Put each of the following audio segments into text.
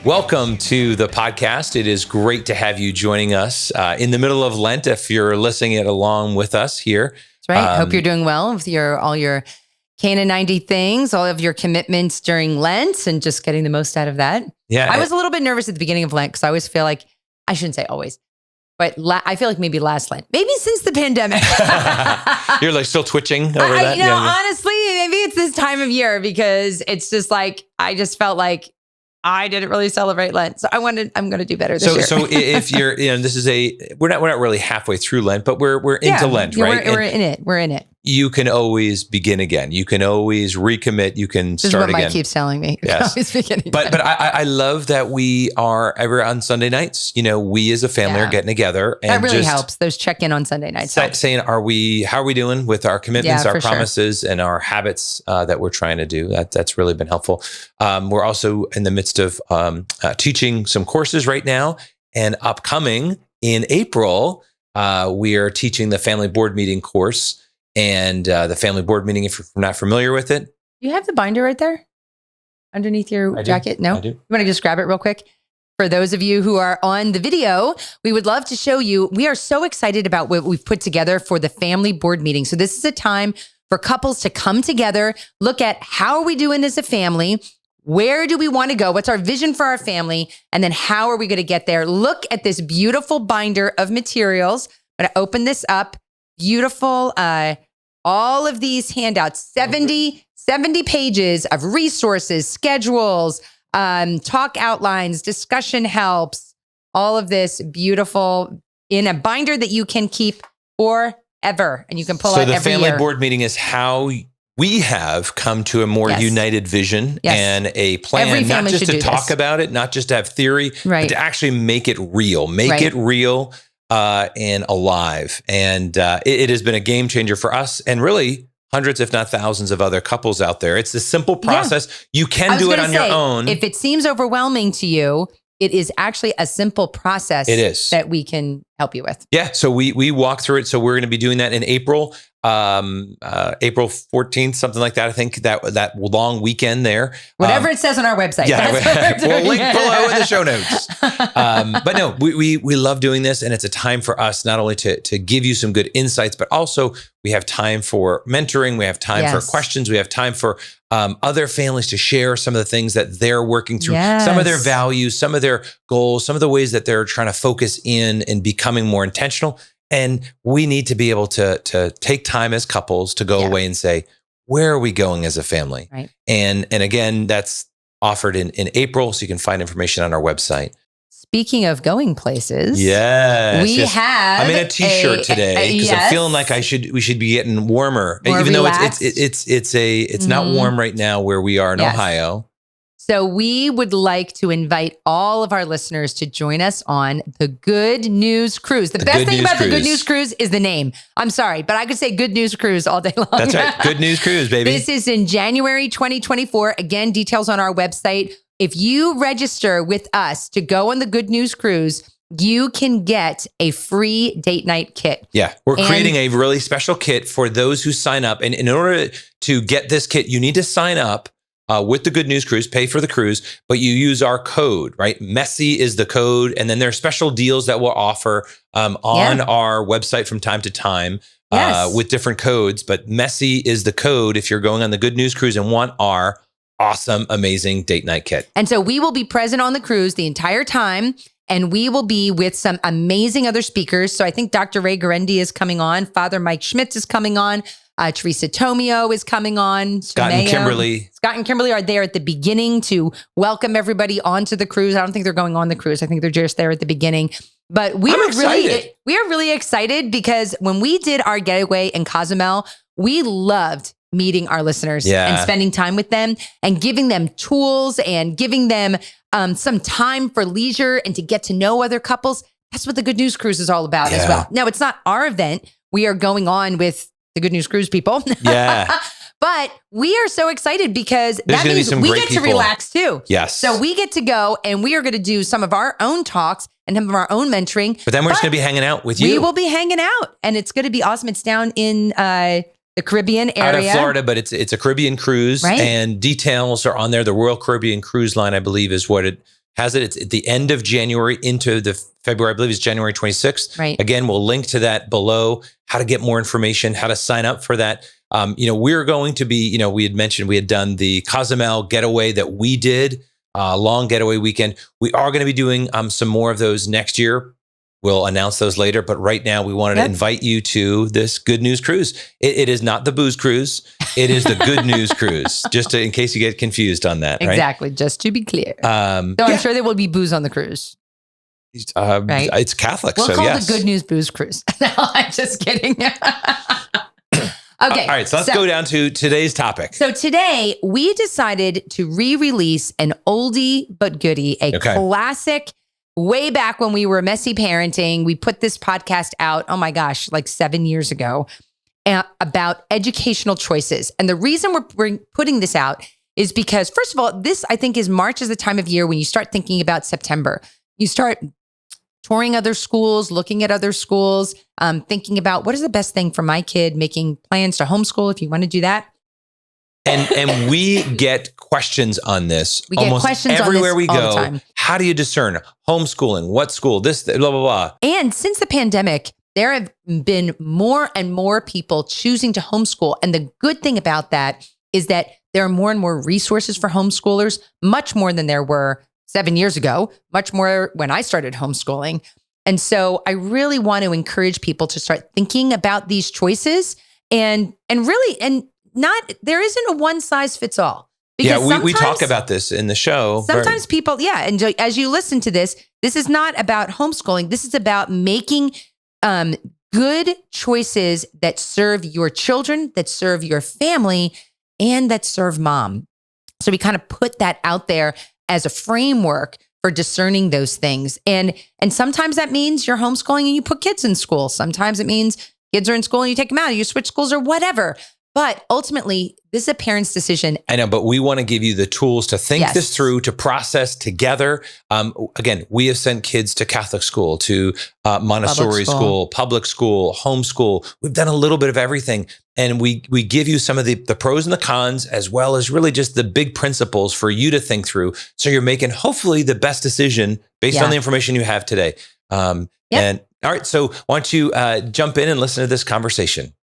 Welcome to the podcast. It is great to have you joining us in the middle of Lent. If you're listening it along with us here, that's right. Hope you're doing well with all your Cana 90 things, all of your commitments during Lent, and just getting the most out of that. Yeah, I was a little bit nervous at the beginning of Lent because I always feel like, I shouldn't say always, but I feel like maybe last Lent, maybe since the pandemic. You're like still twitching over that. Honestly, maybe it's this time of year because it's just like I just felt like I didn't really celebrate Lent, so I'm going to do better this year. So if you're, this is we're not really halfway through Lent, but we're into Lent, right? We're in it. We're in it. You can always begin again. You can always recommit. You can start again. This is what Mike keeps telling me. Yes. But I love that we are on Sunday nights. We as a family are getting together. And that really helps. Those check-in on Sunday nights. Saying, how are we doing with our commitments, our promises, and our habits that we're trying to do? That's really been helpful. We're also in the midst of teaching some courses right now, and upcoming in April, we are teaching the family board meeting course. And the family board meeting, if you're not familiar with it. You have the binder right there underneath your jacket? No? I do. You want to just grab it real quick? For those of you who are on the video, we would love to show you. We are so excited about what we've put together for the family board meeting. So this is a time for couples to come together, look at how are we doing as a family? Where do we want to go? What's our vision for our family? And then how are we going to get there? Look at this beautiful binder of materials. I'm going to open this up. Beautiful. All of these handouts, 70 pages of resources, schedules, talk outlines, discussion helps, all of this beautiful in a binder that you can keep forever and you can pull out every year. So the family board meeting is how we have come to a more united vision and a plan, not just to talk about it, not just to have theory, but to actually make it real, it real. And alive. And it has been a game changer for us and really hundreds, if not thousands of other couples out there. It's a simple process. You can do it on your own. If it seems overwhelming to you, it is actually a simple process that we can help you with. Yeah. So we walk through it. So we're going to be doing that in April, April 14th, something like that. I think that long weekend there. Whatever it says on our website. Yeah, we'll link below in the show notes. But no, we love doing this, and it's a time for us not only to give you some good insights, but also we have time for mentoring. We have time for questions. We have time for other families to share some of the things that they're working through, some of their values, some of their goals, some of the ways that they're trying to focus in and becoming more intentional. And we need to be able to take time as couples to go away and say, where are we going as a family? Right. And again, that's offered in April, so you can find information on our website. Speaking of going places, we have. I'm in a t-shirt today because I'm feeling like we should be getting warmer, even relaxed. Though it's not warm right now where we are in Ohio. So we would like to invite all of our listeners to join us on the Good News Cruise. The best thing about the Good News Cruise is the name. I'm sorry, but I could say Good News Cruise all day long. That's right. Good News Cruise, baby. This is in January 2024. Again, details on our website. If you register with us to go on the Good News Cruise, you can get a free date night kit. Yeah, we're creating a really special kit for those who sign up. And in order to get this kit, you need to sign up with the Good News Cruise, pay for the cruise, but you use our code, right? Messy is the code. And then there are special deals that we'll offer on our website from time to time with different codes. But Messy is the code if you're going on the Good News Cruise and want our awesome, amazing date night kit. And so we will be present on the cruise the entire time. And we will be with some amazing other speakers. So I think Dr. Ray Garendi is coming on. Father Mike Schmitz is coming on. Teresa Tomeo is coming on. Scott and Kimberly are there at the beginning to welcome everybody onto the cruise. I don't think they're going on the cruise. I think they're just there at the beginning. But we are really excited because when we did our getaway in Cozumel, we loved meeting our listeners and spending time with them and giving them tools and giving them some time for leisure and to get to know other couples. That's what the Good News Cruise is all about as well. Now, it's not our event. We are going on with the Good News Cruise people. Yeah. But we are so excited because that means we get to relax too. Yes. So we get to go and we are going to do some of our own talks and some of our own mentoring. But then we're just going to be hanging out with you. We will be hanging out and it's going to be awesome. It's down in the Caribbean area. Out of Florida, but it's a Caribbean cruise and details are on there. The Royal Caribbean Cruise Line, I believe, is what it has it. It's at the end of January into the February, I believe it's January 26th. Right. Again, we'll link to that below, how to get more information, how to sign up for that. We're going to be, we had mentioned we had done the Cozumel getaway that we did, long getaway weekend. We are going to be doing some more of those next year. We'll announce those later, but right now we wanted to invite you to this good news cruise. It is not the booze cruise. It is the good news cruise, in case you get confused on that. Exactly. Right? Just to be clear. I'm sure there will be booze on the cruise. Right? It's Catholic. We'll so call yes. it the good news booze cruise. No, I'm just kidding. Okay. All right. So let's go down to today's topic. So today we decided to re-release an oldie but goodie, a classic. Way back when we were messy parenting, we put this podcast out, oh my gosh, like 7 years ago, about educational choices. And the reason we're putting this out is because, first of all, this I think is March is the time of year when you start thinking about September. You start touring other schools, looking at other schools, thinking about what is the best thing for my kid, making plans to homeschool if you want to do that. And we get questions on this almost everywhere we go. How do you discern homeschooling? What school? This, blah, blah, blah. And since the pandemic, there have been more and more people choosing to homeschool. And the good thing about that is that there are more and more resources for homeschoolers, much more than there were 7 years ago, much more when I started homeschooling. And so I really want to encourage people to start thinking about these choices and there isn't a one size fits all. Because we talk about this in the show. Sometimes people, and as you listen to this is not about homeschooling. This is about making good choices that serve your children, that serve your family, and that serve mom. So we kind of put that out there as a framework for discerning those things. And sometimes that means you're homeschooling and you put kids in school. Sometimes it means kids are in school and you take them out, you switch schools or whatever. But ultimately, this is a parent's decision. I know, but we want to give you the tools to think this through, to process together. Again, we have sent kids to Catholic school, to Montessori school, public school, homeschool. We've done a little bit of everything. And we give you some of the pros and the cons, as well as really just the big principles for you to think through. So you're making hopefully the best decision based on the information you have today. And all right, so why don't you jump in and listen to this conversation?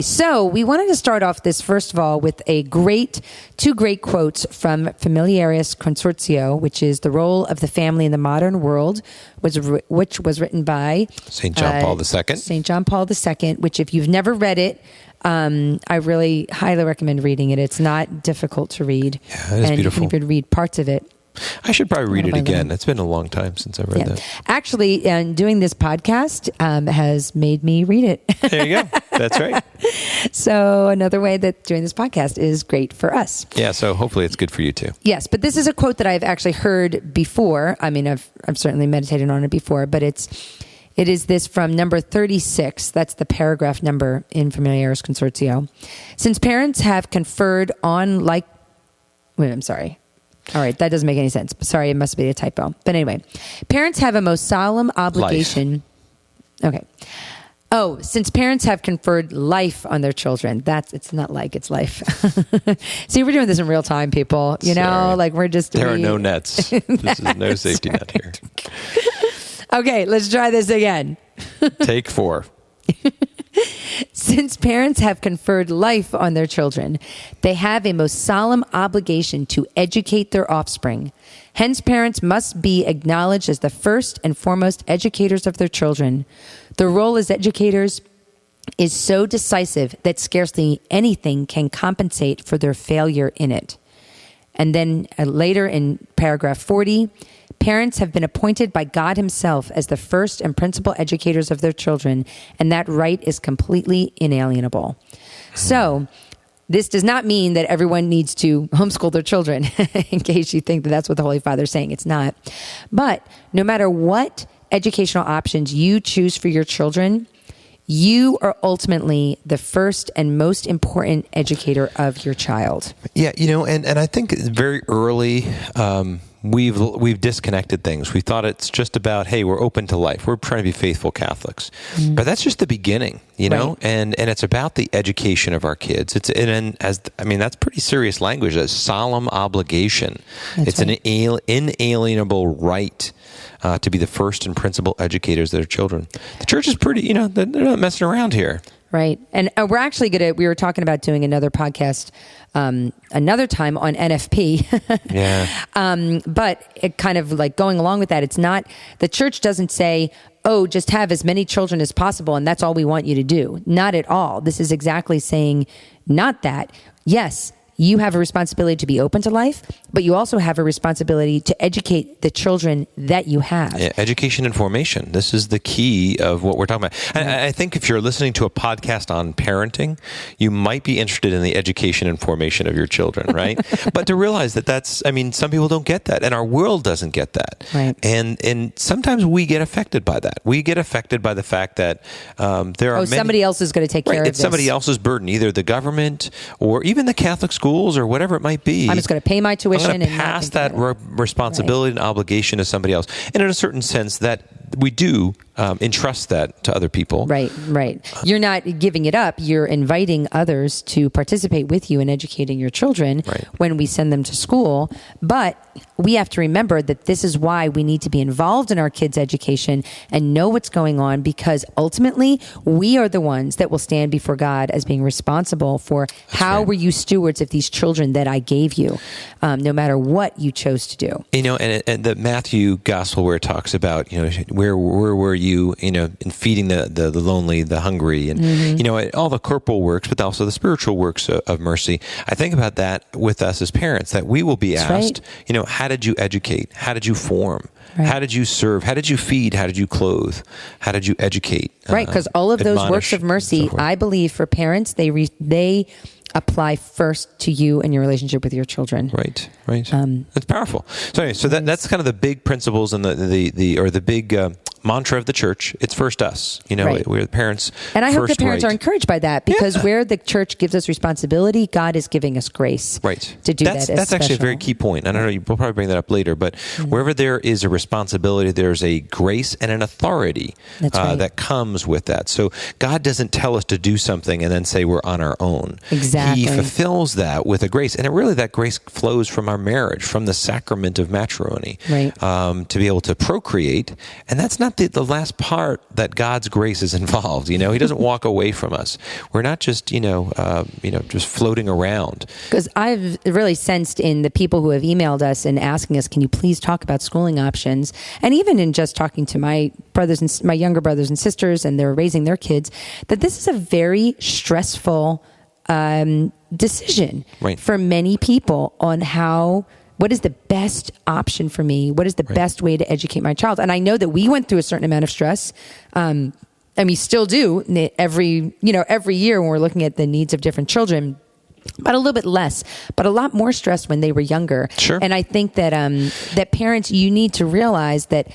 So we wanted to start off this, first of all, with two great quotes from Familiaris Consortio, which is The Role of the Family in the Modern World, which was written by St. John Paul II. St. John Paul II, which if you've never read it, I really highly recommend reading it. It's not difficult to read. Yeah, it is beautiful. You can even read parts of it. I should probably read it again. It's been a long time since I read that. Actually, doing this podcast has made me read it. There you go. That's right. So another way that doing this podcast is great for us. Yeah, so hopefully it's good for you too. Yes, but this is a quote that I've actually heard before. I mean, I've certainly meditated on it before, but it is this from number 36. That's the paragraph number in Familiaris Consortio. Since parents have conferred on I'm sorry. All right, that doesn't make any sense. Sorry, it must be a typo. But anyway, parents have a most solemn obligation. Okay. Oh, since parents have conferred life on their children, it's not it's life. See, we're doing this in real time, people. You know, we're just... There are no nets. This is no safety net here. Okay, let's try this again. Take 4. Since parents have conferred life on their children, they have a most solemn obligation to educate their offspring. Hence, parents must be acknowledged as the first and foremost educators of their children. Their role as educators is so decisive that scarcely anything can compensate for their failure in it. And then later in paragraph 40, parents have been appointed by God himself as the first and principal educators of their children, and that right is completely inalienable. So this does not mean that everyone needs to homeschool their children, in case you think that that's what the Holy Father is saying. It's not. But no matter what educational options you choose for your children, you are ultimately the first and most important educator of your child. Yeah, and I think very early, we've disconnected things. We thought it's just about, hey, we're open to life. We're trying to be faithful Catholics, but that's just the beginning, you know. And it's about the education of our kids. That's pretty serious language. That's solemn obligation. It's an inalienable right to be the first and principal educators of their children. The church is pretty, they're not messing around here. Right. And we're actually we were talking about doing another podcast another time on NFP. Yeah. But it kind of like going along with that, it's not, the church doesn't say, oh, just have as many children as possible and that's all we want you to do. Not at all. This is exactly saying not that. Yes, you have a responsibility to be open to life, but you also have a responsibility to educate the children that you have. Yeah, education and formation. This is the key of what we're talking about. And I think if you're listening to a podcast on parenting, you might be interested in the education and formation of your children, right? But to realize that some people don't get that, and our world doesn't get that. Right. And sometimes we get affected by that. We get affected by the fact that there are somebody else is going to take care of this. It's somebody else's burden, either the government or even the Catholic schools or whatever it might be. I'm just going to pay my tuition. I'm going to pass that responsibility and obligation to somebody else. And in a certain sense, that we do entrust that to other people. Right. You're not giving it up. You're inviting others to participate with you in educating your children when we send them to school. But we have to remember that this is why we need to be involved in our kids' education and know what's going on, because ultimately we are the ones that will stand before God as being responsible for how were you stewards of these children that I gave you, no matter what you chose to do. And the Matthew gospel where it talks about, where were you, in feeding the lonely, the hungry, and, all the corporal works, but also the spiritual works of mercy. I think about that with us as parents, that we will be asked, how did you educate? How did you form? Right. How did you serve? How did you feed? How did you clothe? How did you educate? Right, because all of those works of mercy, I believe for parents, they apply first to you and your relationship with your children. Right. That's powerful. So anyway, that's kind of the big principles and the big mantra of the church. It's first us. We're the parents. And I hope the parents are encouraged by that, because where the church gives us responsibility, God is giving us grace. To do that. That's actually a very key point. I don't know. We'll probably bring that up later. But wherever there is a responsibility, there's a grace and an authority that comes with that. So God doesn't tell us to do something and then say we're on our own. Exactly. He fulfills that with a grace, and that grace flows from our marriage, from the sacrament of matrimony, to be able to procreate. And that's not the last part that God's grace is involved. He doesn't walk away from us. We're not just just floating around. Because I've really sensed in the people who have emailed us and asking us, can you please talk about schooling options? And even in just talking to my younger brothers and sisters, and they're raising their kids, that this is a very stressful decision for many people on what is the best option for me? What is the best way to educate my child? And I know that we went through a certain amount of stress, and we still do every year when we're looking at the needs of different children, but a little bit less, but a lot more stress when they were younger. Sure. And I think that that parents, you need to realize that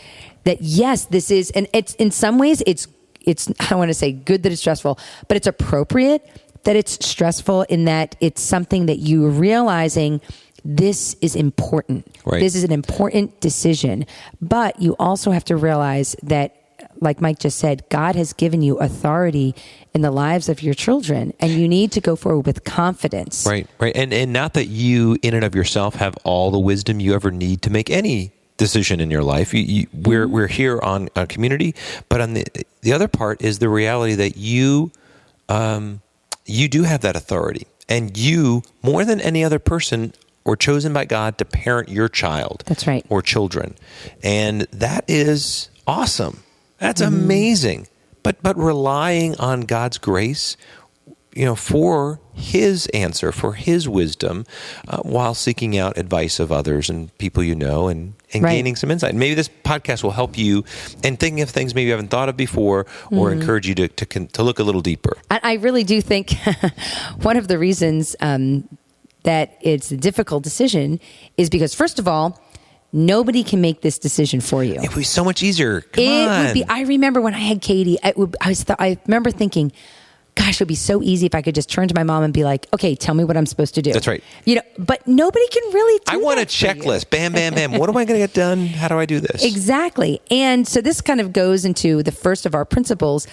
yes, this is, and it's in some ways it's I don't want to say good that it's stressful, but it's appropriate that it's stressful in that it's something that you're realizing this is important. This is an important decision. But you also have to realize that, like Mike just said, God has given you authority in the lives of your children, and you need to go forward with confidence. Right. And not that you, in and of yourself, have all the wisdom you ever need to make any decision in your life. We're here on a community, but on the other part is the reality that you do have that authority, and you, more than any other person, were chosen by God to parent your child. That's right. Or children. And that is awesome. That's amazing. But relying on God's grace, for His answer, for His wisdom, while seeking out advice of others and people and gaining some insight. And maybe this podcast will help you in thinking of things maybe you haven't thought of before, or encourage you to look a little deeper. I really do think one of the reasons that it's a difficult decision is because, first of all, nobody can make this decision for you. It would be so much easier. It would be. I remember when I had Katie, I remember thinking, gosh, it would be so easy if I could just turn to my mom and be like, okay, tell me what I'm supposed to do. That's right. But nobody can really do I want a that for you. checklist. Bam, bam, bam. What am I going to get done? How do I do this? Exactly. And so this kind of goes into the first of our principles,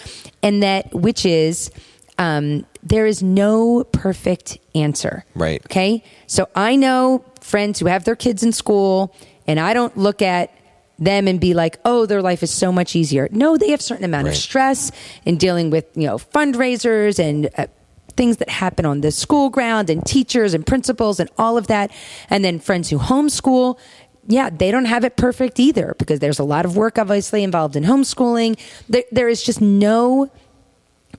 which is there is no perfect answer. Right. Okay. So I know friends who have their kids in school, and I don't look at them and be like, oh, their life is so much easier. No, they have a certain amount of stress in dealing with, fundraisers and things that happen on the school ground and teachers and principals and all of that. And then friends who homeschool, they don't have it perfect either, because there's a lot of work obviously involved in homeschooling. There is just no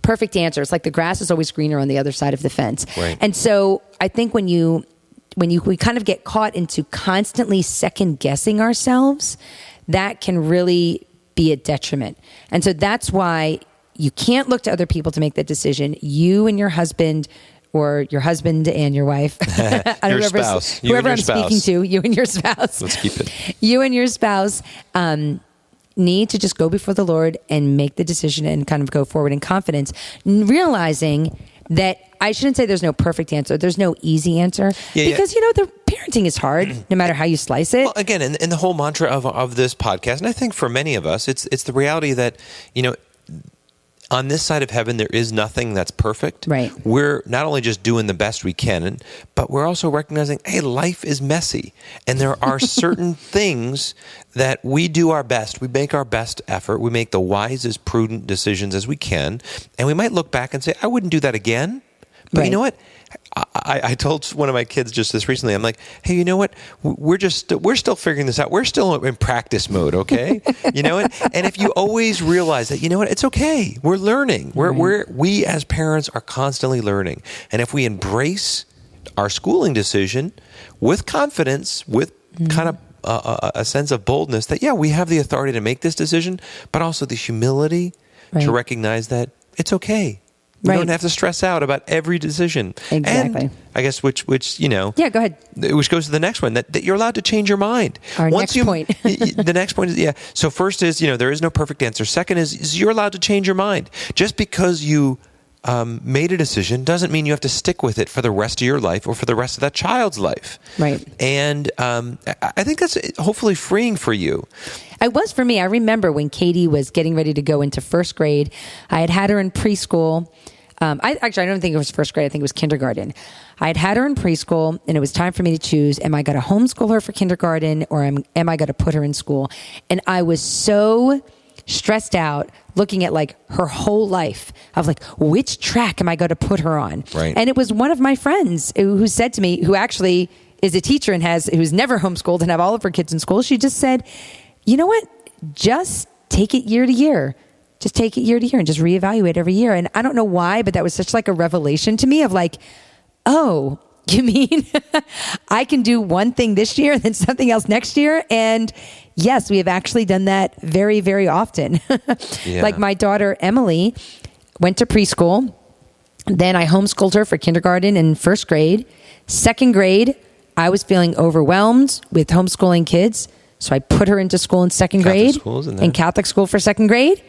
perfect answer. It's like the grass is always greener on the other side of the fence. Right. And so I think when we kind of get caught into constantly second guessing ourselves, that can really be a detriment. And so that's why you can't look to other people to make that decision. You and your husband, or your husband and your wife, your spouse, whoever I'm speaking to, you and your spouse. Let's keep it. You and your spouse need to just go before the Lord and make the decision and kind of go forward in confidence, realizing that I shouldn't say there's no perfect answer. There's no easy answer, because the parenting is hard, no matter how you slice it. Well, again, in the whole mantra of this podcast, and I think for many of us, it's the reality that on this side of heaven, there is nothing that's perfect. Right. We're not only just doing the best we can, but we're also recognizing, hey, life is messy. And there are certain things that we do our best. We make our best effort. We make the wisest, prudent decisions as we can. And we might look back and say, I wouldn't do that again. But you know what? I told one of my kids just this recently, I'm like, hey, you know what? We're still figuring this out. We're still in practice mode, okay? And if you always realize that, it's okay. We're learning. We as parents are constantly learning. And if we embrace our schooling decision with confidence, with kind of a sense of boldness that, we have the authority to make this decision, but also the humility to recognize that it's okay. We don't have to stress out about every decision. Exactly. And I guess which go ahead. Which goes to the next one, that you're allowed to change your mind. Next point. The next point is, So first is, there is no perfect answer. Second is you're allowed to change your mind. Just because you made a decision doesn't mean you have to stick with it for the rest of your life or for the rest of that child's life. Right. And I think that's hopefully freeing for you. It was for me. I remember when Katie was getting ready to go into first grade. I had her in preschool. I don't think it was first grade. I think it was kindergarten. I had her in preschool, and it was time for me to choose, am I going to homeschool her for kindergarten, or am I going to put her in school? And I was so stressed out looking at like her whole life of like, which track am I going to put her on? Right. And it was one of my friends who said to me, who actually is a teacher and who's never homeschooled and have all of her kids in school. She just said, you know what? Just take it year to year. Just take it year to year and just reevaluate every year. And I don't know why, but that was such like a revelation to me of like, oh, you mean I can do one thing this year and then something else next year? And yes, we have actually done that very, very often. Like my daughter, Emily, went to preschool. Then I homeschooled her for kindergarten and first grade. Second grade, I was feeling overwhelmed with homeschooling kids. So I put her into school in second grade, in Catholic school for second grade.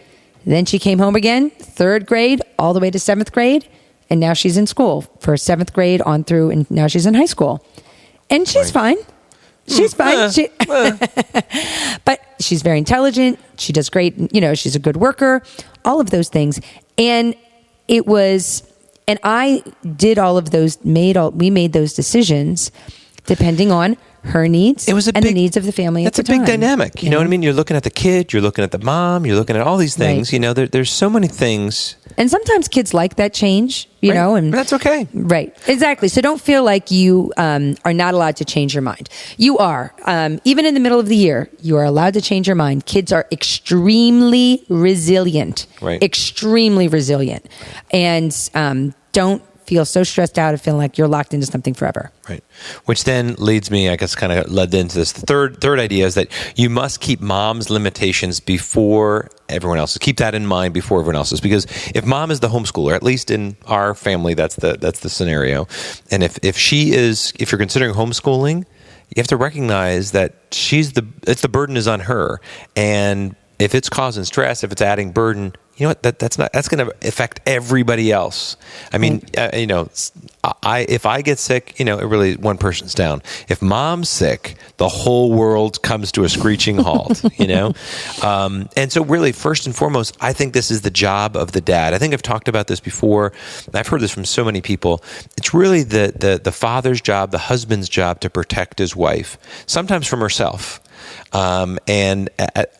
Then she came home again, third grade, all the way to seventh grade. And now she's in school for seventh grade on through, and now she's in high school. And she's fine. She's fine. But she's very intelligent. She does great. She's a good worker, all of those things. And I did all of those, we made those decisions depending on her needs the needs of the family. That's a big dynamic. You know what I mean? You're looking at the kid, you're looking at the mom, you're looking at all these things. Right. There's so many things. And sometimes kids like that change, you know, and that's okay. Right. Exactly. So don't feel like you are not allowed to change your mind. You are. Even in the middle of the year, you are allowed to change your mind. Kids are extremely resilient. Right. Extremely resilient. And don't feel so stressed out of feeling like you're locked into something forever. Right. Which then leads me, I guess, kind of led into this. The third idea is that you must keep mom's limitations before everyone else's. Keep that in mind before everyone else's. Because if mom is the homeschooler, at least in our family, that's the scenario. And if you're considering homeschooling, you have to recognize that the burden is on her. And if it's causing stress, if it's adding burden, you know what, that's going to affect everybody else. I mean, if I get sick, it really, one person's down. If mom's sick, the whole world comes to a screeching halt, And so really, first and foremost, I think this is the job of the dad. I think I've talked about this before. I've heard this from so many people. It's really the father's job, the husband's job to protect his wife, sometimes from herself. And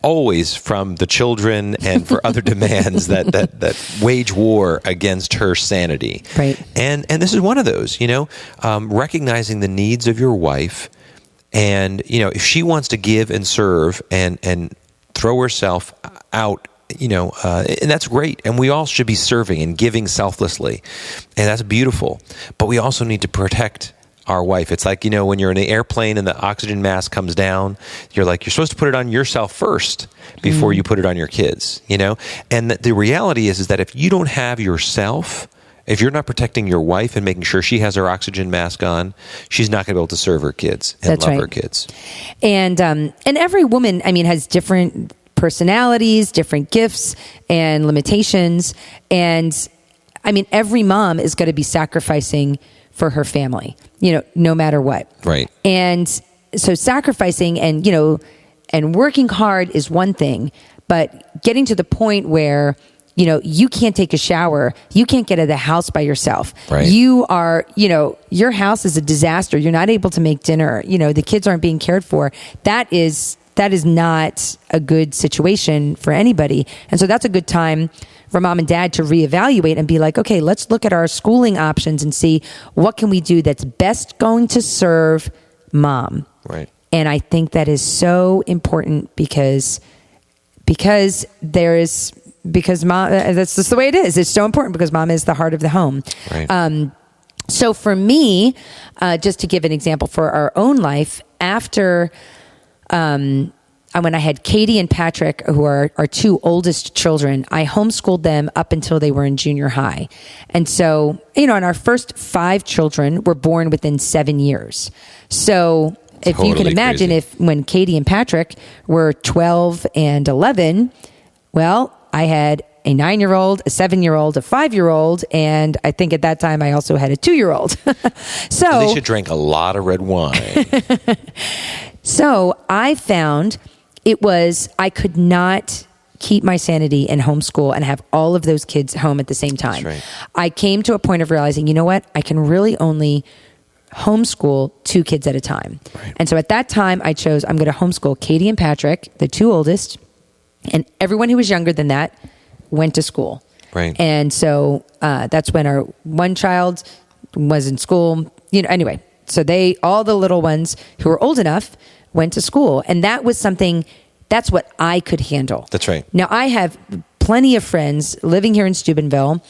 always from the children and for other demands that wage war against her sanity. Right. And this is one of those, recognizing the needs of your wife, and if she wants to give and serve and throw herself out, and that's great. And we all should be serving and giving selflessly, and that's beautiful. But we also need to protect our wife. It's like, when you're in the airplane and the oxygen mask comes down, you're supposed to put it on yourself first before you put it on your kids, And the reality is that if you don't have yourself, if you're not protecting your wife and making sure she has her oxygen mask on, she's not going to be able to serve her kids and love her kids. And every woman, has different personalities, different gifts and limitations. And every mom is going to be sacrificing for her family, no matter what. Right. And so sacrificing and working hard is one thing, but getting to the point where, you can't take a shower, you can't get out of the house by yourself. Right. You are, your house is a disaster. You're not able to make dinner. The kids aren't being cared for. That is not a good situation for anybody. And so that's a good time for mom and dad to reevaluate and be like, okay, let's look at our schooling options and see what can we do that's best going to serve mom. Right. And I think that is so important because mom, that's just the way it is. It's so important because mom is the heart of the home. Right. So for me, just to give an example for our own life, after when I had Katie and Patrick, who are our two oldest children, I homeschooled them up until they were in junior high. And so, and our first 5 children were born within 7 years. So if you can imagine, crazy. when Katie and Patrick were 12 and 11, well, I had a 9-year-old, a 7-year-old, a 5-year-old, and I think at that time I also had a 2-year-old. So Alicia drank a lot of red wine. So I found I could not keep my sanity and homeschool and have all of those kids home at the same time. That's right. I came to a point of realizing, you know what? I can really only homeschool 2 kids at a time. Right. And so at that time I chose, I'm going to homeschool Katie and Patrick, the 2 oldest, and everyone who was younger than that went to school. Right. And so that's when our one child was in school, anyway. So all the little ones who were old enough went to school. And that's what I could handle. That's right. Now I have plenty of friends living here in Steubenville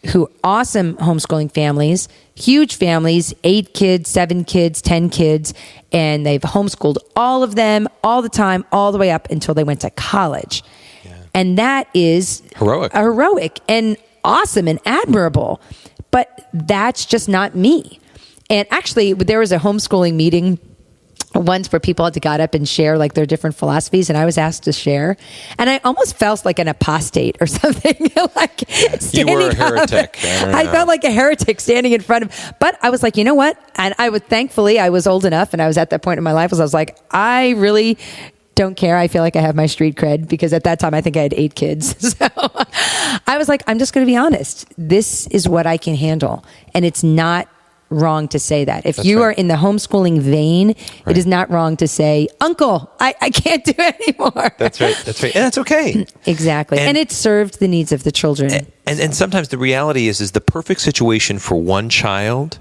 who awesome homeschooling families, huge families, 8 kids, 7 kids, 10 kids, and they've homeschooled all of them all the time, all the way up until they went to college. Yeah. And that is heroic and awesome and admirable. But that's just not me. And actually, there was a homeschooling meeting once where people had to get up and share like their different philosophies, and I was asked to share, and I almost felt like an apostate or something. Like you were a heretic. I felt like a heretic standing in front of, but I was like, you know what? And thankfully I was old enough, and I was at that point in my life, I was like, I really don't care. I feel like I have my street cred, because at that time I think I had 8 kids. So I was like, I'm just going to be honest. This is what I can handle, and it's not wrong to say that. If you are in the homeschooling vein, it is not wrong to say, Uncle, I can't do it anymore. That's right. And that's okay. Exactly. And it served the needs of the children. And sometimes the reality is the perfect situation for one child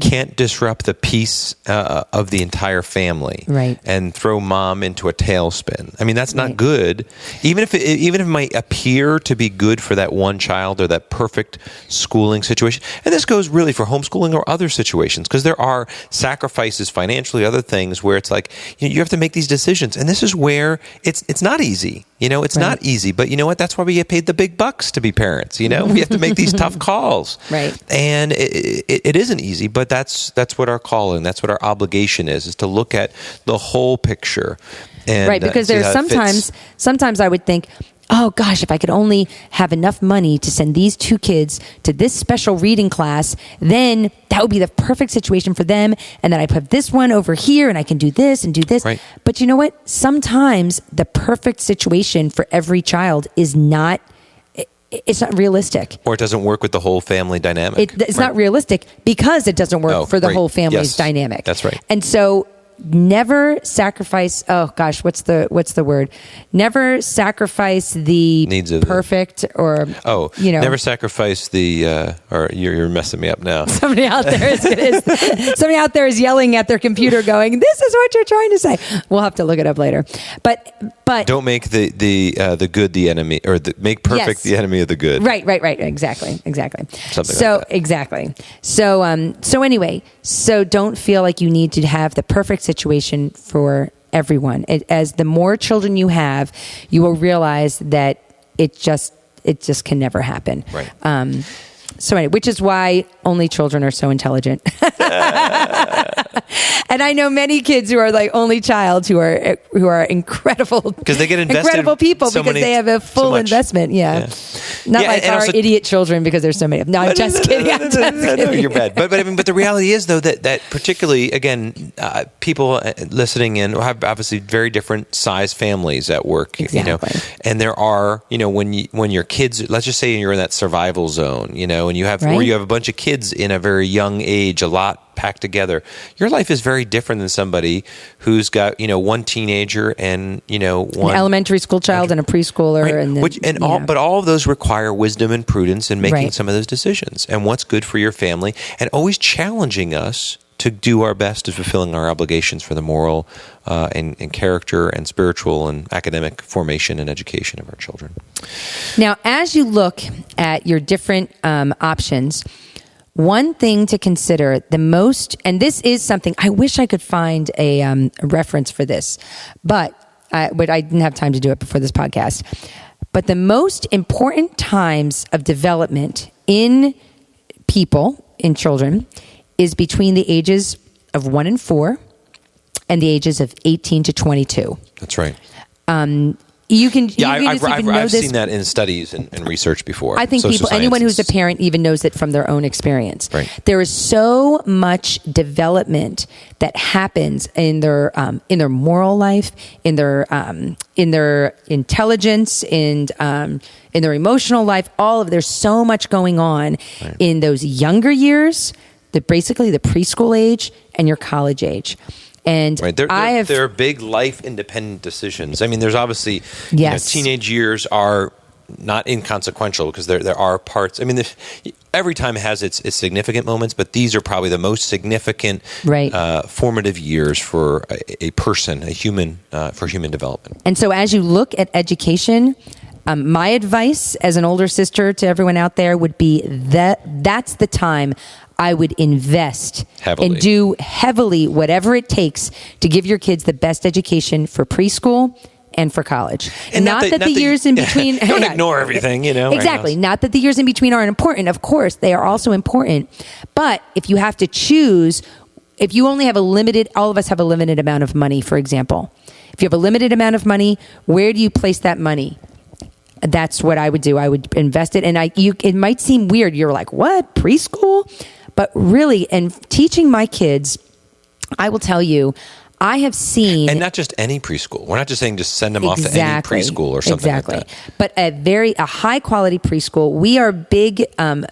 can't disrupt the peace of the entire family, right? And throw mom into a tailspin. I mean, that's not good. Even if it might appear to be good for that one child or that perfect schooling situation. And this goes really for homeschooling or other situations, because there are sacrifices financially, other things where it's like you have to make these decisions, and this is where it's not easy. It's not easy, but you know what? That's why we get paid the big bucks to be parents. We have to make these tough calls, right? And it isn't easy, but that's what our call and that's what our obligation is to look at the whole picture. And, right, because there's sometimes I would think, oh gosh, if I could only have enough money to send these 2 kids to this special reading class, then that would be the perfect situation for them. And then I put this one over here and I can do this and do this. Right. But you know what? Sometimes the perfect situation for every child is not, it's not realistic. Or it doesn't work with the whole family dynamic. It's not realistic because it doesn't work for the whole family's dynamic. That's right. And so never sacrifice, oh gosh, what's the word? Never sacrifice the needs of perfect or, never sacrifice the, or you're messing me up now. Somebody out there is yelling at their computer going, this is what you're trying to say. We'll have to look it up later. But don't make the good the enemy, or make perfect the enemy of the good. Right. Exactly. Something like that. Exactly. So anyway, so don't feel like you need to have the perfect situation for everyone. As the more children you have, you will realize that it just can never happen. Right. So anyway, which is why only children are so intelligent. And I know many kids who are like only child who are incredible because they get invested. Incredible people because they have a full investment. Yeah. Not like our also, idiot children because there's so many. No, I'm just kidding. No, you're bad. But the reality is though that particularly again, people listening in have obviously very different size families at work. Exactly. And there are when your kids, let's just say you're in that survival zone, and you have or you have a bunch of kids in a very young age, a lot packed together. Your life is very different than somebody who's got one teenager and one an elementary school child and a preschooler, right. But all of those require wisdom and prudence in making some of those decisions and what's good for your family, and always challenging us to do our best to fulfilling our obligations for the moral and character and spiritual and academic formation and education of our children. Now, as you look at your different options, one thing to consider and this is something, I wish I could find a reference for this, but I didn't have time to do it before this podcast. But the most important times of development in people, in children, is between the ages of 1 and 4 and the ages of 18 to 22. That's right. I've seen that in studies and research before. I think anyone who's a parent even knows it from their own experience. Right. There is so much development that happens in their moral life, in their intelligence, and in their emotional life. There's so much going on in those younger years, basically the preschool age and your college age. And there are big life independent decisions. I mean, there's obviously teenage years are not inconsequential because there are parts. I mean, every time has its significant moments, but these are probably the most significant formative years for a person, a human, for human development. And so, as you look at education, my advice as an older sister to everyone out there would be that's the time I would invest and do heavily whatever it takes to give your kids the best education for preschool and for college. And not that the years in between... Don't ignore everything, Exactly. Not that the years in between aren't important. Of course, they are also important. But if you have to choose, if you only have all of us have a limited amount of money, for example. If you have a limited amount of money, where do you place that money? That's what I would do. I would invest it. And it might seem weird. You're like, what? Preschool? But really, and teaching my kids, I will tell you, I have seen... And not just any preschool. We're not just saying just send them off to any preschool or something like that. But a high quality preschool. We are big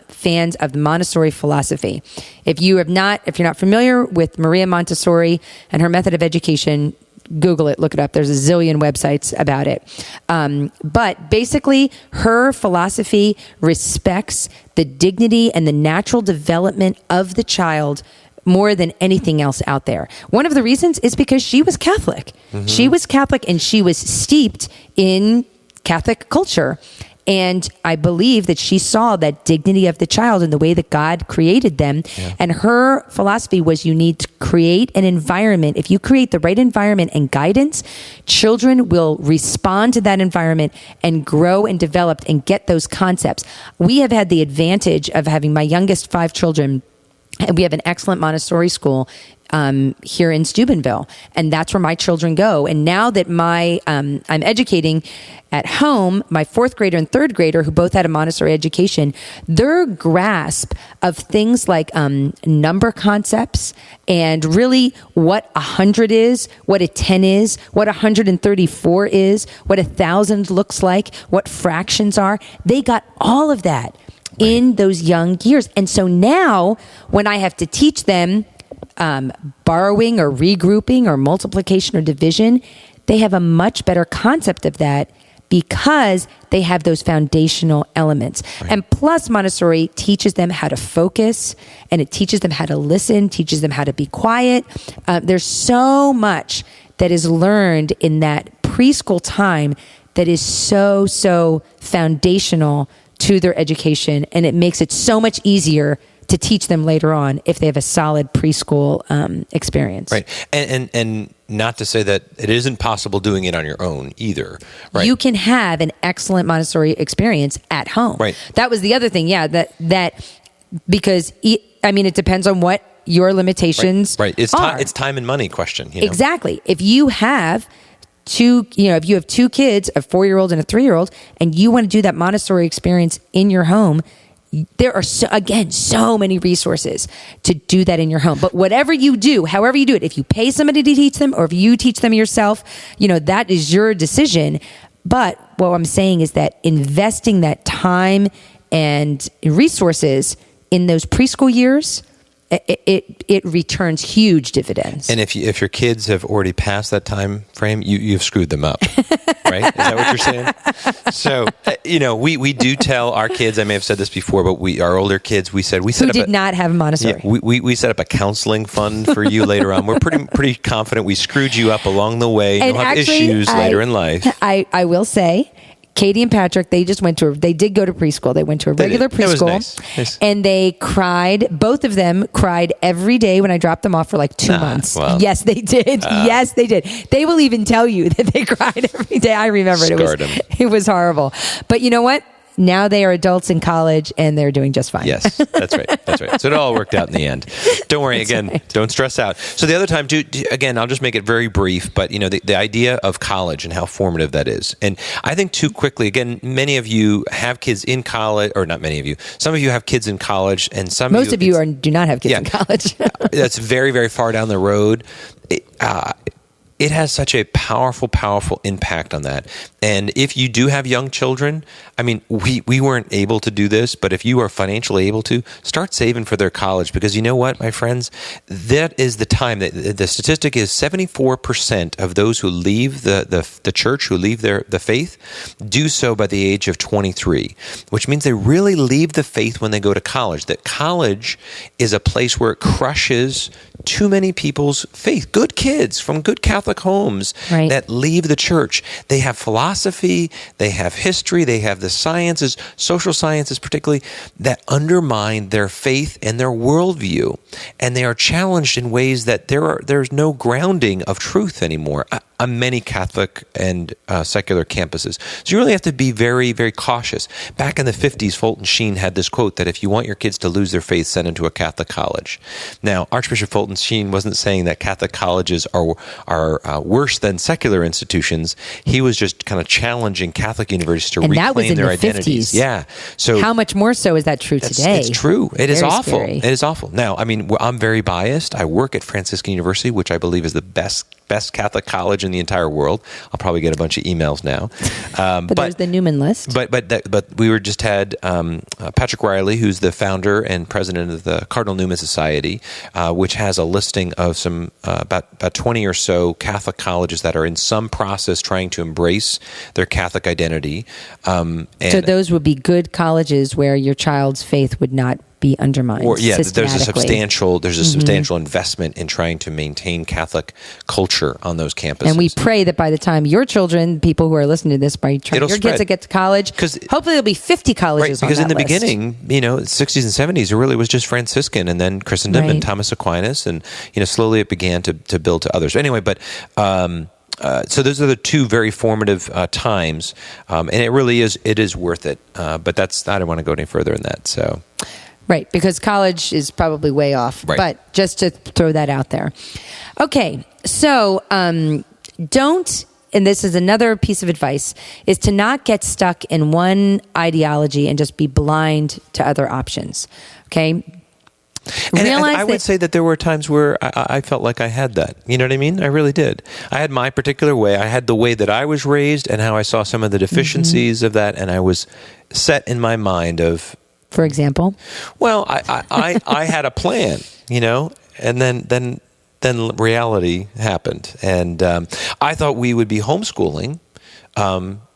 fans of the Montessori philosophy. If you're not familiar with Maria Montessori and her method of education, Google it, look it up. There's a zillion websites about it. But basically, her philosophy respects the dignity and the natural development of the child more than anything else out there. One of the reasons is because she was Catholic. Mm-hmm. She was Catholic and she was steeped in Catholic culture. And I believe that she saw that dignity of the child in the way that God created them. Yeah. And her philosophy was you need to create an environment. If you create the right environment and guidance, children will respond to that environment and grow and develop and get those concepts. We have had the advantage of having my youngest 5 children. And we have an excellent Montessori school here in Steubenville, and that's where my children go. And now that I'm educating at home, my fourth grader and third grader, who both had a Montessori education, their grasp of things like number concepts and really what 100 is, what a 10 is, what 134 is, what 1,000 looks like, what fractions are. They got all of that in those young years. And so now when I have to teach them borrowing or regrouping or multiplication or division, they have a much better concept of that because they have those foundational elements. Right. And plus Montessori teaches them how to focus, and it teaches them how to listen, teaches them how to be quiet. There's so that is learned in that preschool time that is so foundational to their education, and it makes it so much easier to teach them later on if they have a solid preschool experience. Right. And not to say that it isn't possible doing it on your own either. Right. You can have an excellent Montessori experience at home. Right. That was the other thing. Yeah. That because it depends on what your limitations right. It's are. It's time and money question. Exactly. If you have two kids, a 4-year-old and a 3-year-old, and you want to do that Montessori experience in your home, there are so many resources to do that in your home. But whatever you do, however you do it, if you pay somebody to teach them or if you teach them yourself, that is your decision. But what I'm saying is that investing that time and resources in those preschool years, it returns huge dividends. And if your kids have already passed that time frame, you've screwed them up, right? Is that what you're saying? So, we do tell our kids, I may have said this before, but our older kids, we set up not have Montessori. Yeah, we set up a counseling fund for you later on. We're pretty confident we screwed you up along the way. You'll have issues later in life. I will say, Katie and Patrick, they did go to preschool. They went to a regular preschool. Nice. And they cried. Both of them cried every day when I dropped them off for like 2 months. Well, yes, they did. Yes, they did. They will even tell you that they cried every day. I remember it was horrible. But you know what? Now they are adults in college and they're doing just fine. Yes, that's right. So it all worked out in the end. Don't worry. Don't stress out. So the other time, again, I'll just make it very brief, but the idea of college and how formative that is. And I think too quickly, again, many of you have kids in college, or not many of you, some of you have kids in college, and most of you do not have kids in college. That's very, very far down the road. It has such a powerful impact on that. And if you do have young children, we weren't able to do this, but if you are financially able to, start saving for their college, because you know what, my friends, that is the time that the statistic is 74% of those who leave the church, who leave the faith, do so by the age of 23, which means they really leave the faith when they go to college. That college is a place where it crushes too many people's faith. Good kids from good Catholic homes that leave the church. They have philosophy, they have history, they have the sciences, social sciences particularly, that undermine their faith and their worldview. And they are challenged in ways that there's no grounding of truth anymore on many Catholic and secular campuses. So you really have to be very, very cautious. Back in the 50s, Fulton Sheen had this quote that if you want your kids to lose their faith, send them to a Catholic college. Now, Archbishop Fulton Sheen wasn't saying that Catholic colleges are worse than secular institutions. He was just kind of challenging Catholic universities to reclaim their identities. 50s. Yeah. So how much more so is that true today? It's true. It is awful. Scary. It is awful. Now, I'm very biased. I work at Franciscan University, which I believe is the best Catholic college in the entire world. I'll probably get a bunch of emails now. But there's the Newman list. But we just had Patrick Riley, who's the founder and president of the Cardinal Newman Society, which has a listing of some about 20 or so Catholic colleges that are in some process trying to embrace their Catholic identity. And so those would be good colleges where your child's faith would not be undermined. There's a substantial investment in trying to maintain Catholic culture on those campuses. And we pray that by the time your children, people who are listening to this, kids to get to college, hopefully there'll be 50 colleges. Because in the list. beginning, 60s and 70s, it really was just Franciscan, and then Christendom and Thomas Aquinas, and slowly it began to build to others. Anyway, but. So those are the two very formative times, and it really is worth it. But I don't want to go any further than that. So. Right, because college is probably way off. Right. But just to throw that out there. Okay, so don't, and this is another piece of advice, is to not get stuck in one ideology and just be blind to other options. Okay? And I would say that there were times where I felt like I had that. You know what I mean? I really did. I had my particular way. I had the way that I was raised and how I saw some of the deficiencies of that. And I was set in my mind of... For example? Well, I had a plan, you know, and then reality happened. And I thought we would be homeschooling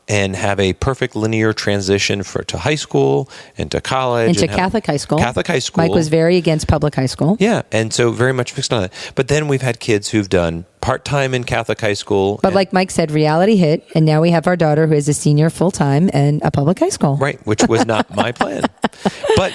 and have a perfect linear transition to high school and to college. And to Catholic high school. Catholic high school. Mike was very against public high school. Yeah, and so very much fixed on that. But then we've had kids who've done part-time in Catholic high school. But like Mike said, reality hit, and now we have our daughter who is a senior full-time in a public high school. Right, which was not my plan. But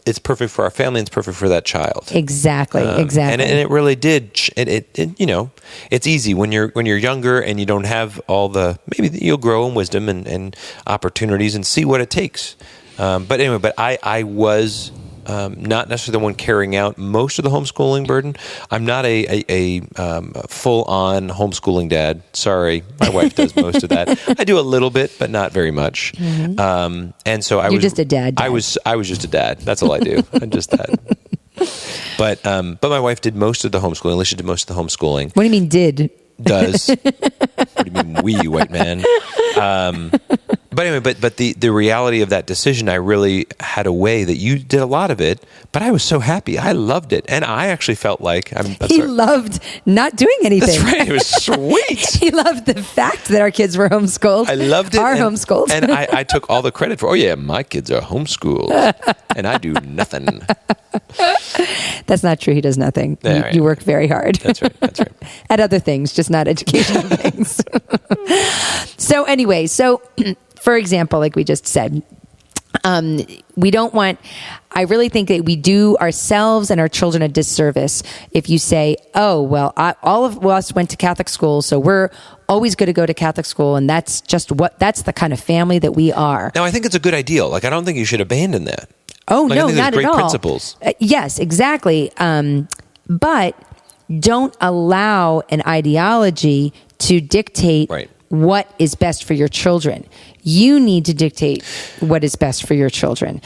it's perfect for our family, and it's perfect for that child. Exactly. And it really did. It you know, it's easy when you're younger and you don't have all the, maybe you'll grow in wisdom and opportunities and see what it takes. But anyway, I was not necessarily the one carrying out most of the homeschooling burden. I'm not a full-on homeschooling dad. Sorry, my wife does most of that. I do a little bit, but not very much. Mm-hmm. And so You're just a dad. I was just a dad. That's all I do. I'm just that. But my wife did most of the homeschooling. Alicia did most of the homeschooling. What do you mean did? Does. What do you mean we, white man? But anyway, but the reality of that decision, I really had a way that you did a lot of it, but I was so happy. I loved it. And I actually felt like... He loved not doing anything. That's right. It was sweet. He loved the fact that our kids were homeschooled. I loved it. Homeschooled. And I took all the credit for, my kids are homeschooled. And I do nothing. That's not true. He does nothing. Yeah, right. You work very hard. That's right. At other things, just not educational things. So anyway, for example, like we just said, we don't want, I really think that we do ourselves and our children a disservice if you say, oh, well, all of us went to Catholic school, so we're always going to go to Catholic school, and that's the kind of family that we are. Now, I think it's a good ideal. Like, I don't think you should abandon that. Oh, no, not at all. Great principles. Yes, exactly. But don't allow an ideology to dictate what is best for your children. You need to dictate what is best for your children.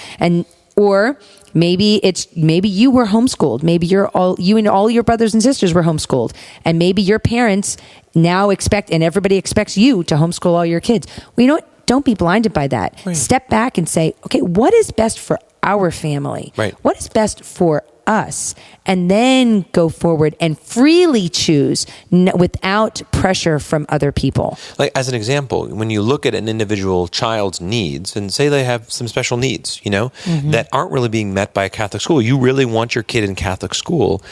Or maybe you were homeschooled. Maybe you and all your brothers and sisters were homeschooled. And maybe your parents now expect, and everybody expects you to homeschool all your kids. Well, you know what? Don't be blinded by that. Right. Step back and say, okay, what is best for our family? Right. What is best for us? And then go forward and freely choose without pressure from other people. Like, as an example, when you look at an individual child's needs and say they have some special needs, that aren't really being met by a Catholic school, you really want your kid in Catholic school.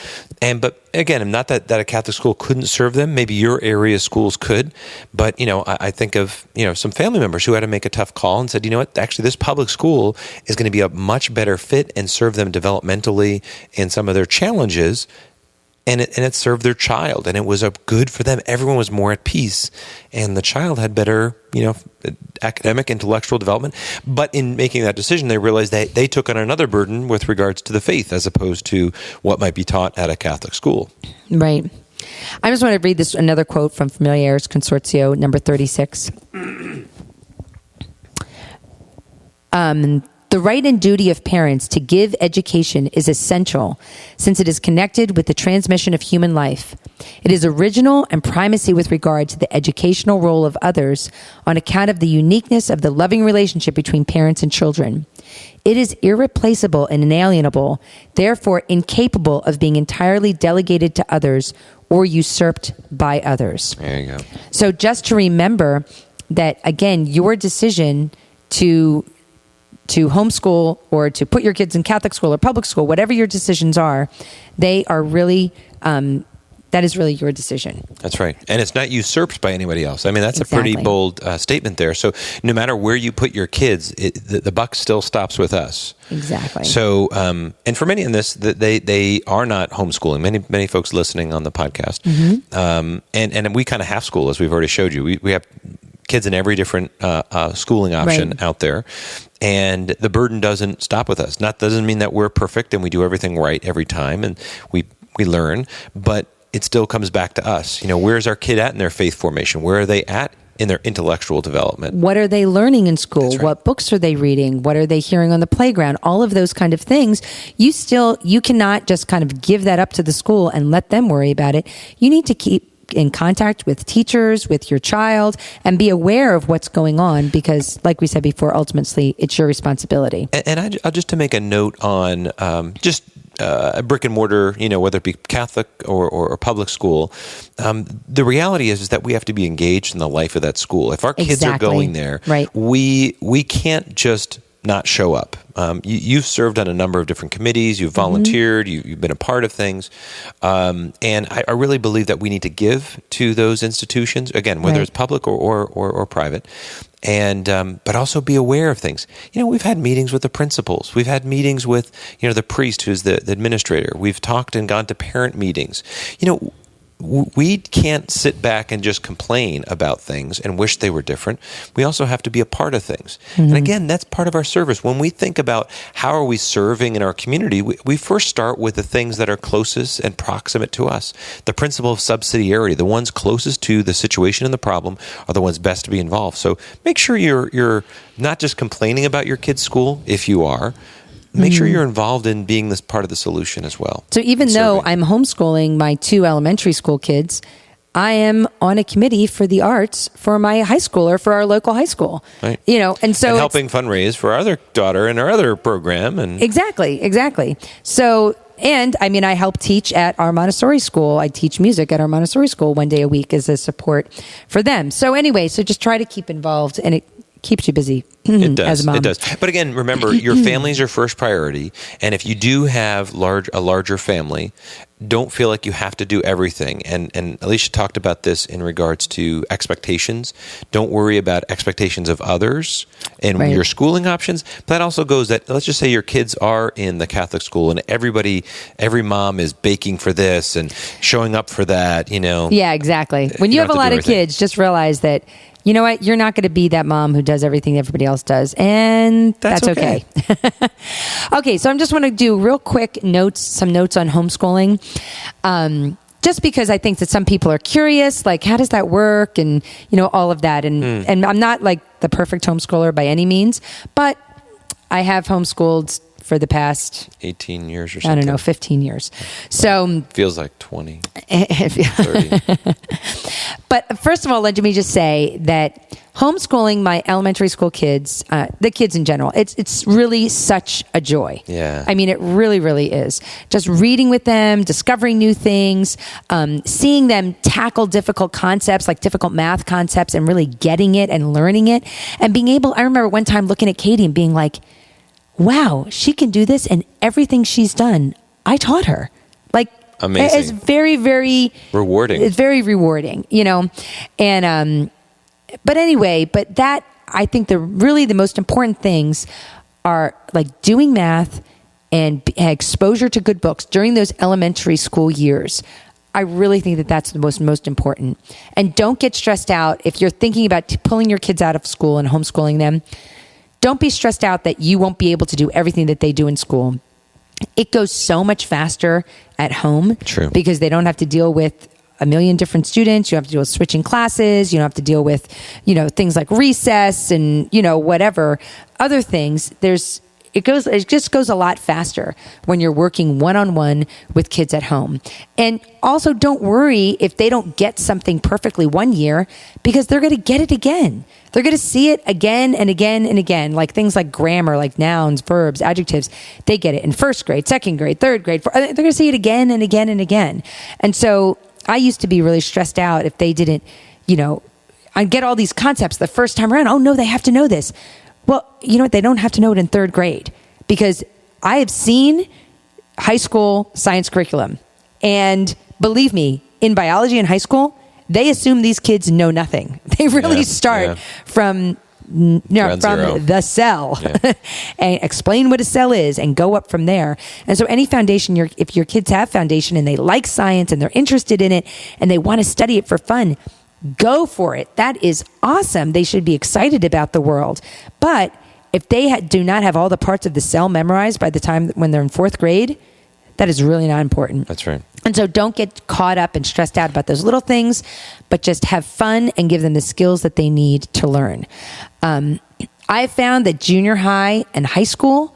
But again, not that a Catholic school couldn't serve them. Maybe your area schools could. But, I think of, some family members who had to make a tough call and said, you know what, actually this public school is going to be a much better fit and serve them developmentally in some of their challenges. And it served their child, and it was good for them. Everyone was more at peace, and the child had better, academic, intellectual development. But in making that decision, they realized that they took on another burden with regards to the faith, as opposed to what might be taught at a Catholic school. Right. I just want to read another quote from Familiaris Consortio number 36. The right and duty of parents to give education is essential, since it is connected with the transmission of human life. It is original and primacy with regard to the educational role of others on account of the uniqueness of the loving relationship between parents and children. It is irreplaceable and inalienable, therefore incapable of being entirely delegated to others or usurped by others. There you go. So just to remember that, again, your decision to homeschool or to put your kids in Catholic school or public school, whatever your decisions are, they are really, that is really your decision. That's right. And it's not usurped by anybody else. I mean, that's exactly. A pretty bold statement there. So no matter where you put your kids, the buck still stops with us. Exactly. So, and for many in this, they are not homeschooling. Many folks listening on the podcast. Mm-hmm. And we kind of half school, as we've already showed you. We have kids in every different schooling option out there. And the burden doesn't stop with us. That doesn't mean that we're perfect and we do everything right every time and we learn, but it still comes back to us. Where's our kid at in their faith formation? Where are they at in their intellectual development? What are they learning in school? Right. What books are they reading? What are they hearing on the playground? All of those kind of things. You cannot just kind of give that up to the school and let them worry about it. You need to keep in contact with teachers, with your child, and be aware of what's going on because, like we said before, ultimately, it's your responsibility. And I'll just to make a note on a brick and mortar, whether it be Catholic or public school, the reality is that we have to be engaged in the life of that school. If our kids are going there, right. we can't just not show up. You've served on a number of different committees. You've volunteered. You've been a part of things. And I really believe that we need to give to those institutions, again, whether it's public or private. And but also be aware of things. We've had meetings with the principals. We've had meetings with the priest who's the administrator. We've talked and gone to parent meetings. We can't sit back and just complain about things and wish they were different. We also have to be a part of things. And again, that's part of our service. When we think about how are we serving in our community, we first start with the things that are closest and proximate to us. The principle of subsidiarity, the ones closest to the situation and the problem are the ones best to be involved. So make sure you're not just complaining about your kid's school, if you are. Make sure you're involved in being this part of the solution as well. So even though I'm homeschooling my 2 elementary school kids, I am on a committee for the arts for my high schooler, for our local high school. Right. And so helping fundraise for our other daughter in our other program. And Exactly. So, and I help teach at our Montessori school. I teach music at our Montessori school 1 day a week as a support for them. So anyway, just try to keep involved, and it keeps you busy. It does. As a mom. It does. But again, remember, your family is your first priority. And if you do have a larger family, don't feel like you have to do everything. And Alicia talked about this in regards to expectations. Don't worry about expectations of others and your schooling options. But that also goes that, let's just say your kids are in the Catholic school and every mom is baking for this and showing up for that, Yeah, exactly. When you have a lot of kids, just realize that, you know what? You're not going to be that mom who does everything everybody else does. And that's okay. Okay. So I'm just want to do real quick some notes on homeschooling. Just because I think that some people are curious, like, how does that work? And, all of that. And I'm not like the perfect homeschooler by any means, but I have homeschooled for the past 18 years or something. I don't know, 15 years. So feels like 20, 30. But first of all, let me just say that homeschooling my elementary school kids, the kids in general, it's really such a joy. Yeah. It really, really is. Just reading with them, discovering new things, seeing them tackle difficult concepts, like difficult math concepts, and really getting it and learning it. And being able, I remember one time looking at Katie and being like, wow, she can do this, and everything she's done, I taught her. Like, amazing. It's very, very rewarding. It's very rewarding, And but that, I think the most important things are like doing math and exposure to good books during those elementary school years. I really think that that's the most important. And don't get stressed out if you're thinking about pulling your kids out of school and homeschooling them. Don't be stressed out that you won't be able to do everything that they do in school. It goes so much faster at home. True. Because they don't have to deal with a million different students. You don't have to deal with switching classes. You don't have to deal with, things like recess and, whatever other things. It just goes a lot faster when you're working one-on-one with kids at home. And also don't worry if they don't get something perfectly one year, because they're going to get it again. They're going to see it again and again and again, like things like grammar, like nouns, verbs, adjectives. They get it in first grade, second grade, third grade. They're going to see it again and again and again. And so I used to be really stressed out if they didn't, I get all these concepts the first time around. Oh no, they have to know this. Well, you know what? They don't have to know it in third grade, because I have seen high school science curriculum. And believe me, in biology in high school, they assume these kids know nothing. They really start from the cell and explain what a cell is and go up from there. And so any foundation, if your kids have foundation and they like science and they're interested in it and they want to study it for fun, go for it. That is awesome. They should be excited about the world. But if they do not have all the parts of the cell memorized by the time when they're in 4th grade, that is really not important. That's right. And so don't get caught up and stressed out about those little things, but just have fun and give them the skills that they need to learn. I found that junior high and high school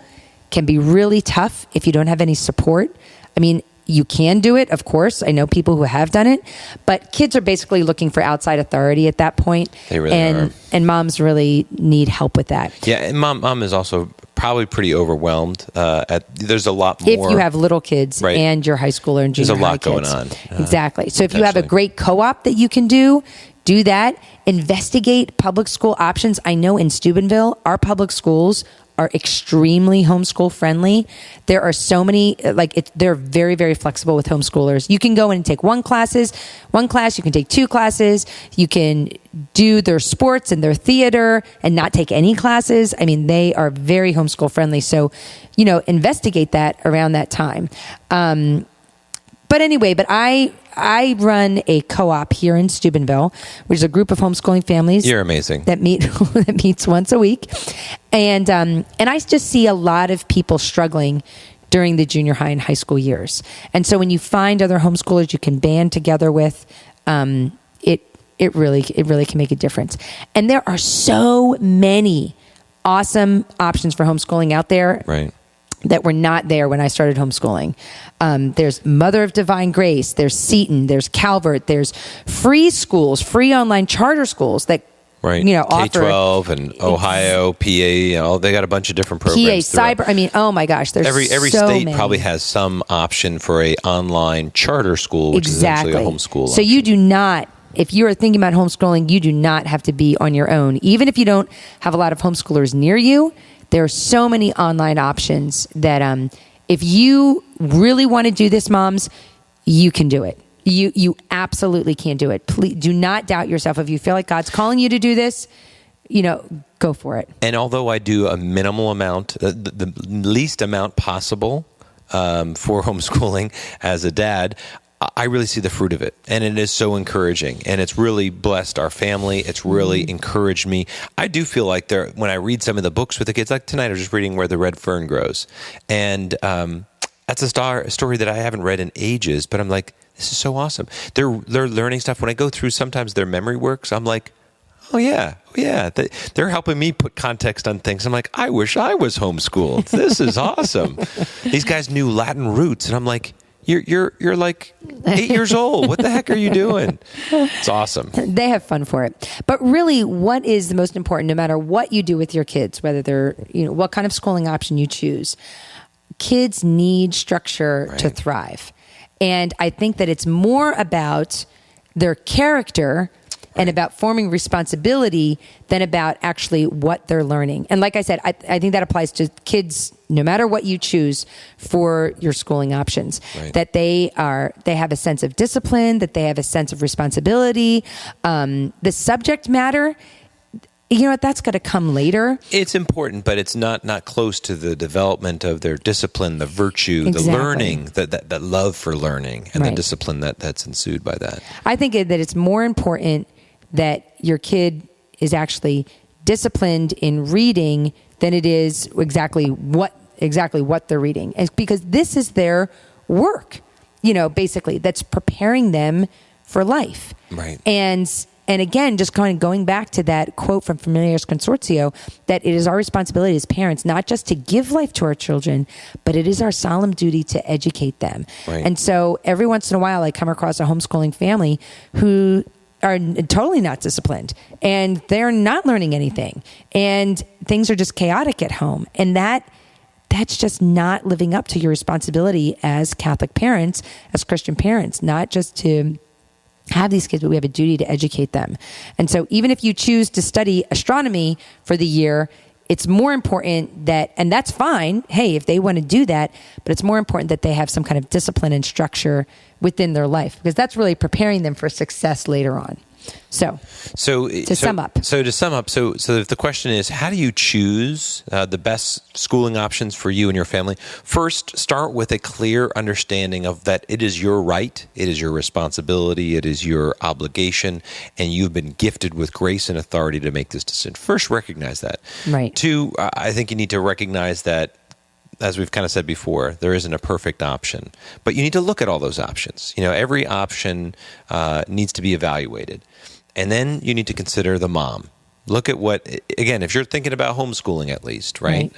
can be really tough if you don't have any support. I mean, you can do it, of course. I know people who have done it, but kids are basically looking for outside authority at that point. They really are. And moms really need help with that. Yeah, and mom is also probably pretty overwhelmed. There's a lot more. If you have little kids and your high schooler and junior high kids. There's a lot going on. Exactly. So if you have a great co-op that you can do that. Investigate public school options. I know in Steubenville, our public schools are extremely homeschool friendly. There are so many, they're very, very flexible with homeschoolers. You can go in and take one class, you can take 2 classes, you can do their sports and their theater and not take any classes. I mean, they are very homeschool friendly. So, investigate that around that time. But I run a co-op here in Steubenville, which is a group of homeschooling families. You're amazing. That meets once a week, and I just see a lot of people struggling during the junior high and high school years. And so when you find other homeschoolers you can band together with, it really can make a difference. And there are so many awesome options for homeschooling out there. Right. That were not there when I started homeschooling. There's Mother of Divine Grace, there's Seton, there's Calvert, there's free schools, free online charter schools that offer K-12 and Ohio, PA. They got a bunch of different programs. PA, cyber. I mean, oh my gosh, there's every so state many. probably has some option for a online charter school, which is essentially a homeschool. So you do not. If you are thinking about homeschooling, you do not have to be on your own. Even if you don't have a lot of homeschoolers near you, there are so many online options that if you really want to do this, moms, you can do it. You absolutely can do it. Please do not doubt yourself. If you feel like God's calling you to do this, go for it. And although I do a minimal amount, the least amount possible for homeschooling as a dad, I really see the fruit of it, and it is so encouraging, and it's really blessed our family. It's really encouraged me. I do feel like when I read some of the books with the kids, like tonight I was just reading Where the Red Fern Grows, and that's a story that I haven't read in ages, but I'm like, this is so awesome. They're learning stuff. When I go through sometimes their memory works, I'm like, oh yeah. They're helping me put context on things. I'm like, I wish I was homeschooled. This is awesome. These guys knew Latin roots, and I'm like, You're like 8 years old. What the heck are you doing? It's awesome. They have fun for it. But really, what is the most important, no matter what you do with your kids, whether they're, what kind of schooling option you choose, kids need structure to thrive. And I think that it's more about their character and about forming responsibility than about actually what they're learning. And like I said, I think that applies to kids, no matter what you choose for your schooling options, that they have a sense of discipline, that they have a sense of responsibility. The subject matter, that's got to come later. It's important, but it's not close to the development of their discipline, the virtue, the learning, that love for learning, and the discipline that's ensued by that. I think that it's more important that your kid is actually disciplined in reading than it is exactly what they're reading. It's because this is their work, basically, that's preparing them for life. Right. And again, just kind of going back to that quote from Familiaris Consortio, that it is our responsibility as parents not just to give life to our children, but it is our solemn duty to educate them. Right. And so every once in a while, I come across a homeschooling family who are totally not disciplined, and they're not learning anything, and things are just chaotic at home. And that's just not living up to your responsibility as Catholic parents, as Christian parents, not just to have these kids, but we have a duty to educate them. And so even if you choose to study astronomy for the year, it's more important and that's fine, hey, if they want to do that, but it's more important that they have some kind of discipline and structure within their life, because that's really preparing them for success later on. So to sum up, if the question is, how do you choose the best schooling options for you and your family? First, start with a clear understanding of that it is your right, it is your responsibility, it is your obligation, and you've been gifted with grace and authority to make this decision. First, recognize that. Right. Two, I think you need to recognize that, as we've kind of said before, there isn't a perfect option, but you need to look at all those options. Every option needs to be evaluated. And then you need to consider the mom. Look at again, if you're thinking about homeschooling at least, right?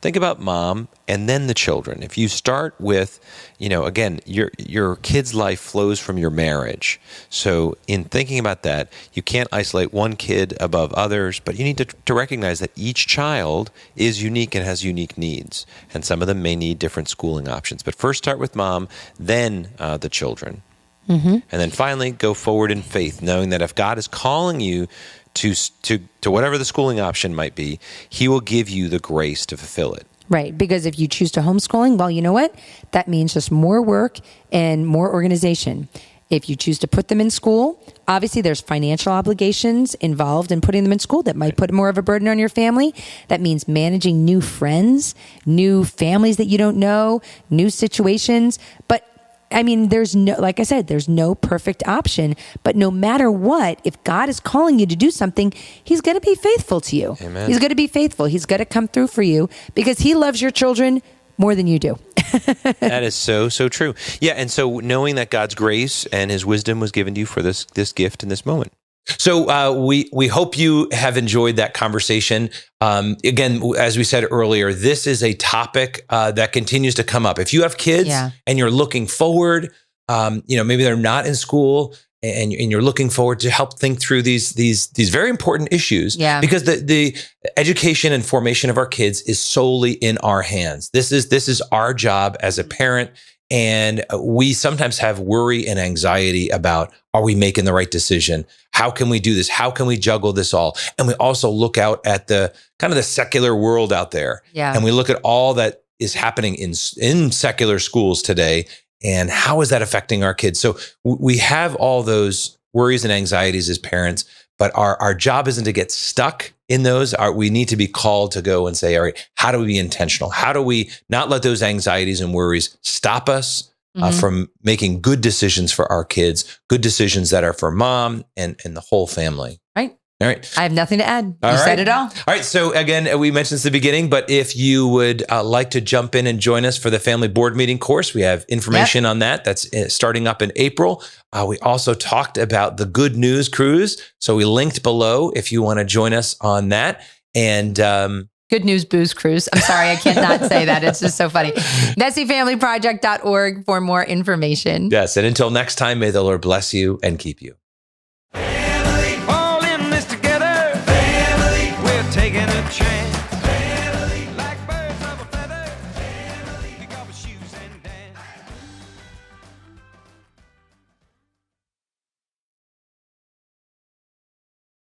Think about mom and then the children. If you start with, again, your kid's life flows from your marriage. So in thinking about that, you can't isolate one kid above others, but you need to recognize that each child is unique and has unique needs. And some of them may need different schooling options. But first start with mom, then the children. And then finally go forward in faith, knowing that if God is calling you to whatever the schooling option might be, he will give you the grace to fulfill it. Right. Because if you choose to homeschooling, well, you know what? That means just more work and more organization. If you choose to put them in school, obviously there's financial obligations involved in putting them in school that might put more of a burden on your family. That means managing new friends, new families that you don't know, new situations. But I mean, like I said, there's no perfect option, but no matter what, if God is calling you to do something, he's going to be faithful to you. Amen. He's going to be faithful. He's going to come through for you because he loves your children more than you do. That is so true. Yeah. And so knowing that God's grace and his wisdom was given to you for this gift in this moment. So we hope you have enjoyed that conversation. Again, as we said earlier, this is a topic that continues to come up. If you have kids and you're looking forward, maybe they're not in school and you're looking forward to help think through these very important issues. Yeah. Because the education and formation of our kids is solely in our hands. This is our job as a parent. And we sometimes have worry and anxiety about, are we making the right decision? How can we do this? How can we juggle this all? And we also look out at the kind of the secular world out there. Yeah. And we look at all that is happening in secular schools today. And how is that affecting our kids? So we have all those worries and anxieties as parents, but our job isn't to get stuck in those. We need to be called to go and say, all right, how do we be intentional? How do we not let those anxieties and worries stop us from making good decisions for our kids, good decisions that are for mom and the whole family? Right. All right. I have nothing to add. You said it all. All right. So again, we mentioned this at the beginning, but if you would like to jump in and join us for the family board meeting course, we have information on that. That's starting up in April. We also talked about the Good News Cruise. So we linked below if you want to join us on that. And Good News Booze Cruise. I'm sorry, I cannot say that. It's just so funny. MessyFamilyProject.org for more information. Yes. And until next time, may the Lord bless you and keep you.